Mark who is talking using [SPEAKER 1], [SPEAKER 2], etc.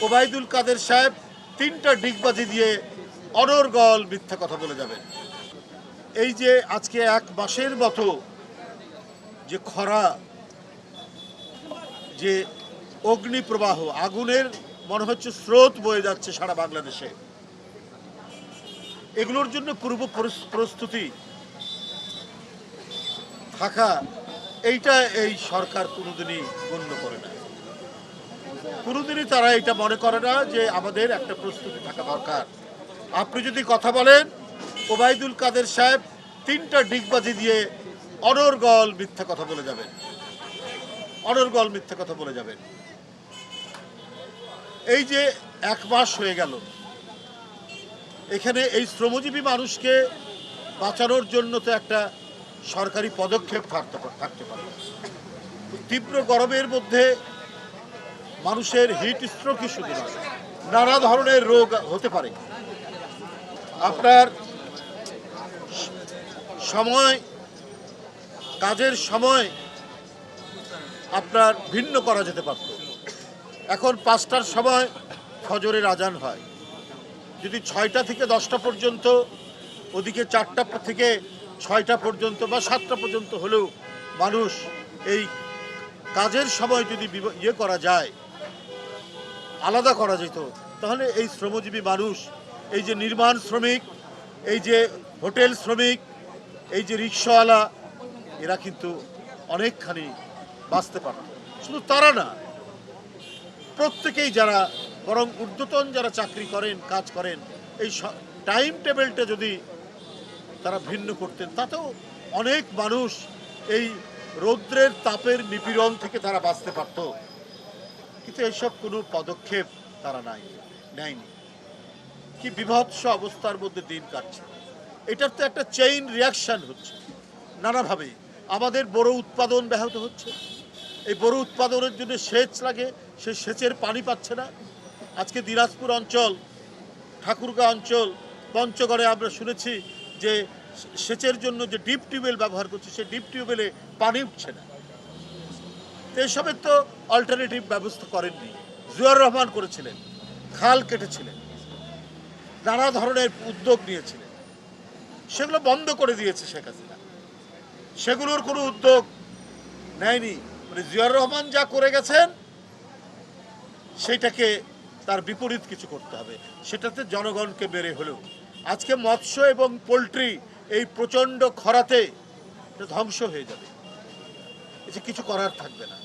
[SPEAKER 1] ওবায়দুল কাদের সাহেব 3টা ডিগবাজি দিয়ে অনর্গল মিথ্যা কথা বলে যাবেন। এই যে আজকে 1 মাসের মতো যে খরা, যে অগ্নিপ্রবাহ, আগুনের মনে হচ্ছে স্রোত বয়ে যাচ্ছে সারা বাংলাদেশে, এগুলোর জন্য পূর্ব প্রস্তুতি থাকা, এইটা এই সরকার কোনোদিনই গণ্য করে না। কোনোদিনই তারা এটা মনে করে না যে আমাদের একটা প্রস্তুতি থাকা দরকার। আপনি যদি কথা বলেন, ওবায়দুল কাদের সাহেব 3টা ডিগবাজি দিয়ে অনর্গল মিথ্যা কথা বলে যাবেন, অনর্গল মিথ্যা কথা বলে যাবেন। এই যে 1 মাস হয়ে গেল, এখানে এই শ্রমজীবী মানুষকে বাঁচানোর জন্য তো একটা সরকারি পদক্ষেপ থাকতে পারে। তীব্র গরমের মধ্যে মানুষের হিট স্ট্রোকই শুধু নয়, নানা ধরনের রোগ হতে পারে। আপনার সময়, কাজের সময় আপনার ভিন্ন করা যেতে পারত। এখন 5টার সময় ফজরের আজান হয়, যদি 6টা থেকে 10টা পর্যন্ত, ওদিকে 4টা থেকে 6টা পর্যন্ত বা 7টা পর্যন্ত হলেও মানুষ এই কাজের সময় যদি করা যায়, আলাদা করা যেত, তাহলে এই শ্রমজীবী মানুষ, এই যে নির্মাণ শ্রমিক, এই যে হোটেল শ্রমিক, এই যে রিক্সাওয়ালা, এরা কিন্তু অনেকখানি বাঁচতে পারত। শুধু তারা না, প্রত্যেকেই, যারা বরং ঊর্ধ্বতন যারা চাকরি করেন, কাজ করেন, এই টাইম টেবিলটা যদি তারা ভিন্ন করতেন, তাতেও অনেক মানুষ এই রৌদ্রের তাপের নিপীড়ন থেকে তারা বাঁচতে পারত। কিন্তু এইসব কোনো পদক্ষেপ তারা নেয়নি। কি বিভৎস অবস্থার মধ্যে দিন কাটছে। এটার তো একটা চেইন রিয়াকশন হচ্ছে নানাভাবে। আমাদের বড় উৎপাদন ব্যাহত হচ্ছে, এই বড় উৎপাদনের জন্য সেচ লাগে, সে সেচের পানি পাচ্ছে না। আজকে দিনাজপুর অঞ্চল, ঠাকুরগাঁও অঞ্চল, পঞ্চগড়ে আমরা শুনেছি যে সেচের জন্য যে ডিপ টিউবওয়েল ব্যবহার করছে, সেই ডিপ টিউবওয়েলে পানি উঠছে না। তো এসবের তো অল্টারনেটিভ ব্যবস্থা করেননি। জিয়াউর রহমান করেছিলেন, খাল কেটেছিলেন, নানা ধরনের উদ্যোগ নিয়েছিলেন, সেগুলো বন্ধ করে দিয়েছে শেখ হাসিনা। সেগুলোর কোনো উদ্যোগ নেয়নি। মানে জিয়াউর রহমান যা করে গেছেন, সেইটাকে তার বিপরীত কিছু করতে হবে। সেটাতে জনগণকে মেরে হলেও আজকে মৎস্য এবং পোলট্রি এই প্রচণ্ড খরাতে ধ্বংস হয়ে যাবে, কিছু করার থাকবে না।